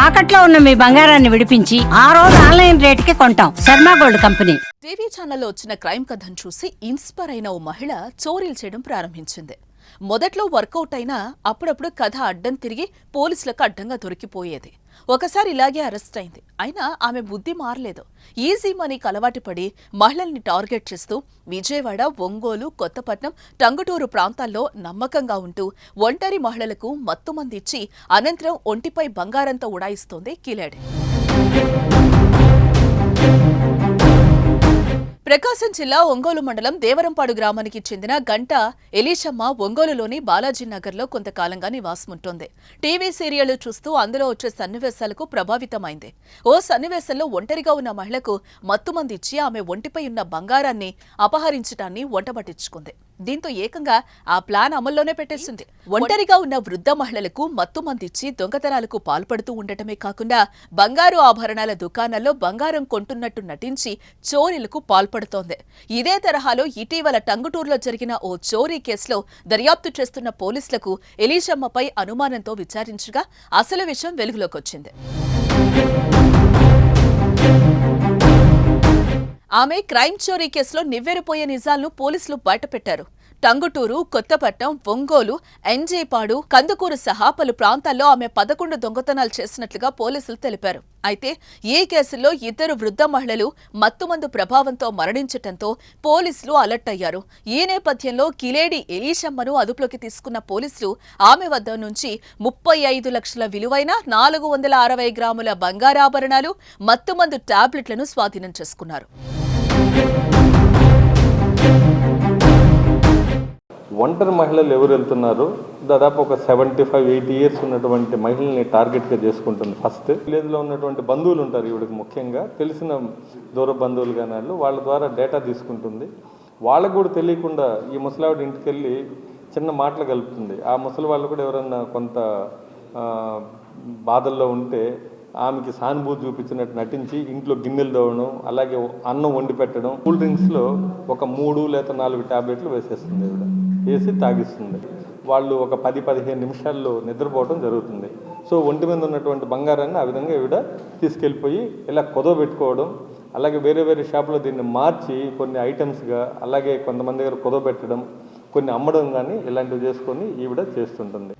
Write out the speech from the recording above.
తాకట్లో ఉన్న మీ బంగారాన్ని విడిపించి ఆ రోజు ఆన్లైన్ రేటుకి కొంటాం. Sharma gold company. టీవీ ఛానల్లో వచ్చిన క్రైమ్ కథను చూసి ఇన్స్పైర్ అయిన ఓ మహిళ చోరీలు చేయడం ప్రారంభించింది. మొదట్లో వర్కౌట్ అయినా అప్పుడప్పుడు కథ అడ్డం తిరిగి పోలీసులకు అడ్డంగా దొరికిపోయేది. ఒకసారి ఇలాగే అరెస్ట్ అయింది. అయినా ఆమె బుద్ధి మారలేదు. ఈజీ మనీకి అలవాటు పడి మహిళల్ని టార్గెట్ చేస్తూ విజయవాడ, ఒంగోలు, కొత్తపట్నం, టంగుటూరు ప్రాంతాల్లో నమ్మకంగా ఉంటూ ఒంటరి మహిళలకు మత్తుమందిచ్చి అనంతరం ఒంటిపై బంగారంతో ఉడాయిస్తోంది కిలాడి. ప్రకాశం జిల్లా ఒంగోలు మండలం దేవరంపాడు గ్రామానికి చెందిన గంట ఎలీషమ్మ ఒంగోలులోని బాలాజీ నగర్లో కొంతకాలంగా నివాసముంటోంది. టీవీ సీరియళ్లు చూస్తూ అందులో వచ్చే సన్నివేశాలకు ప్రభావితమైంది. ఓ సన్నివేశంలో ఒంటరిగా ఉన్న మహిళకు మత్తుమందిచ్చి ఆమె ఒంటిపై ఉన్న బంగారాన్ని అపహరించడాన్ని వంటబట్టించుకుంది. దీంతో ఏకంగా ఆ ప్లాన్ అమల్లోనే పెట్టేసింది. ఒంటరిగా ఉన్న వృద్ధ మహిళలకు మత్తుమందిచ్చి దొంగతనాలకు పాల్పడుతూ ఉండటమే కాకుండా బంగారు ఆభరణాల దుకాణాల్లో బంగారం కొంటున్నట్టు నటించి చోరీలకు పాల్పడుతోంది. ఇదే తరహాలో ఇటీవల టంగుటూరులో జరిగిన ఓ చోరీ కేసులో దర్యాప్తు చేస్తున్న పోలీసులకు ఎలీషమ్మపై అనుమానంతో విచారించగా అసలు విషయం వెలుగులోకొచ్చింది. ఆమె క్రైమ్ చోరీ కేసులో నివ్వెరపోయే నిజాలను పోలీసులు బయటపెట్టారు. టంగుటూరు, కొత్తపట్నం, ఒంగోలు, ఎన్జేపాడు, కందుకూరు సహా పలు ప్రాంతాల్లో ఆమె 11 దొంగతనాలు చేసినట్లుగా పోలీసులు తెలిపారు. అయితే ఈ కేసులో 2 వృద్ధ మహిళలు మత్తుమందు ప్రభావంతో మరణించటంతో పోలీసులు అలర్ట్ అయ్యారు. ఈ నేపథ్యంలో కిలేడి ఎలీషమ్మను అదుపులోకి తీసుకున్న పోలీసులు ఆమె వద్ద నుంచి 35 లక్షల విలువైన 460 గ్రాముల బంగారాభరణాలు, మత్తుమందు టాబ్లెట్లను స్వాధీనం చేసుకున్నారు. ఒంటరి మహిళలు ఎవరు వెళ్తున్నారు, దాదాపు ఒక 75-80 ఇయర్స్ ఉన్నటువంటి మహిళల్ని టార్గెట్గా చేసుకుంటుంది. ఫస్ట్ విలేజ్లో ఉన్నటువంటి బంధువులు ఉంటారు, ఈవిడికి ముఖ్యంగా తెలిసిన దూర బంధువులు కానీ వాళ్ళ ద్వారా డేటా తీసుకుంటుంది. వాళ్ళకు కూడా తెలియకుండా ఈ ముసలావిడ ఇంటికి వెళ్ళి చిన్న మాటలు కలుపుతుంది. ఆ ముసలి వాళ్ళు కూడా ఎవరన్నా కొంత బాధల్లో ఉంటే ఆమెకి సానుభూతి చూపించినట్టు నటించి ఇంట్లో గిన్నెలు తోవడం, అలాగే అన్నం వండి పెట్టడం, కూల్ డ్రింక్స్లో ఒక 3 లేదా 4 టాబ్లెట్లు వేసేస్తుంది. ఈవిడ వేసి తాగిస్తుంది. వాళ్ళు ఒక 10-15 నిమిషాల్లో నిద్రపోవడం జరుగుతుంది. సో ఒంటి మీద ఉన్నటువంటి బంగారాన్ని ఆ విధంగా ఈవిడ తీసుకెళ్ళిపోయి ఇలా కుదవబెట్టుకోవడం, అలాగే వేరే వేరే షాపులో దీన్ని మార్చి కొన్ని ఐటమ్స్గా, అలాగే కొంతమంది దగ్గర కుదవబెట్టడం, కొన్ని అమ్మడం కానీ ఇలాంటివి చేసుకొని ఈవిడ చేస్తుంటుంది.